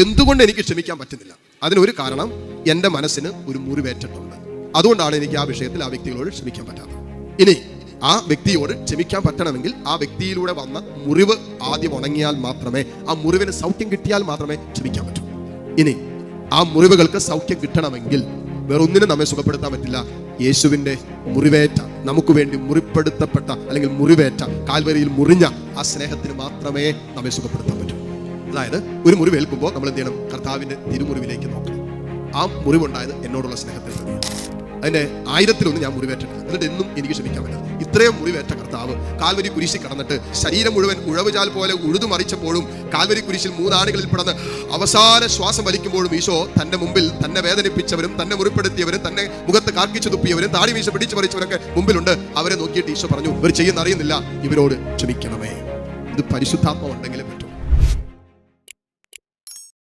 എന്തുകൊണ്ട് എനിക്ക് ക്ഷമിക്കാൻ പറ്റുന്നില്ല? അതിനൊരു കാരണം, എൻ്റെ മനസ്സിന് ഒരു മുറിവേറ്റിട്ടുണ്ട്. അതുകൊണ്ടാണ് എനിക്ക് ആ വിഷയത്തിൽ ആ വ്യക്തികളോട് ക്ഷമിക്കാൻ പറ്റാത്തത്. ഇനി ആ വ്യക്തിയോട് ക്ഷമിക്കാൻ പറ്റണമെങ്കിൽ ആ വ്യക്തിയിലൂടെ വന്ന മുറിവ് ആദ്യം ഉണങ്ങിയാൽ മാത്രമേ, ആ മുറിവിന് സൗഖ്യം കിട്ടിയാൽ മാത്രമേ ക്ഷമിക്കാൻ പറ്റൂ. ഇനി ആ മുറിവുകൾക്ക് സൗഖ്യം കിട്ടണമെങ്കിൽ വേറൊന്നിനും നമ്മെ സുഖപ്പെടുത്താൻ പറ്റില്ല. യേശുവിൻ്റെ മുറിവേറ്റ, നമുക്ക് വേണ്ടി മുറിപ്പെടുത്തപ്പെട്ട അല്ലെങ്കിൽ മുറിവേറ്റ, കാൽവരിയിൽ മുറിഞ്ഞ ആ സ്നേഹത്തിന് മാത്രമേ നമ്മെ സുഖപ്പെടുത്താൻ പറ്റൂ. അതായത് ഒരു മുറിവേൽക്കുമ്പോൾ നമ്മൾ എന്ത് ചെയ്യണം? കർത്താവിൻ്റെ തിരുമുറിവിലേക്ക് നോക്കണം. ആ മുറിവുണ്ടായത് എന്നോടുള്ള സ്നേഹത്തിൽ തന്നെയാണ്. അതിൻ്റെ 1000-1 ഞാൻ മുറിവേറ്റിട്ടില്ല. എന്നിട്ട് എന്നും എനിക്ക് ക്ഷമിക്കാൻ പറ്റില്ല. ഇത്രയും മുറിവേറ്റ കർത്താവ് കാൽവരി കുരിശിൽ കടന്നിട്ട് ശരീരം മുഴുവൻ ഉഴവുചാൽ പോലെ ഉഴുതു മറിച്ചപ്പോഴും, കാൽവരി കുരിശിൽ 3 ആണികളിൽ പിടന്ന് അവസാന ശ്വാസം വലിക്കുമ്പോഴും ഈശോ തന്റെ മുമ്പിൽ തന്നെ വേദനിപ്പിച്ചവരും തന്നെ മുറിപ്പെടുത്തിയവരും തന്നെ മുഖത്ത് കാർക്കിച്ചു തുപ്പിയവരും താടി വീശ പിടിച്ചു പറിച്ചവരൊക്കെ മുമ്പിലുണ്ട്. അവരെ നോക്കിയിട്ട് ഈശോ പറഞ്ഞു, ഇവർ ചെയ്യുന്ന അറിയുന്നില്ല, ഇവരോട് ക്ഷമിക്കണമേ. ഇത് പരിശുദ്ധാത്മ ഉണ്ടെങ്കിലും പറ്റും.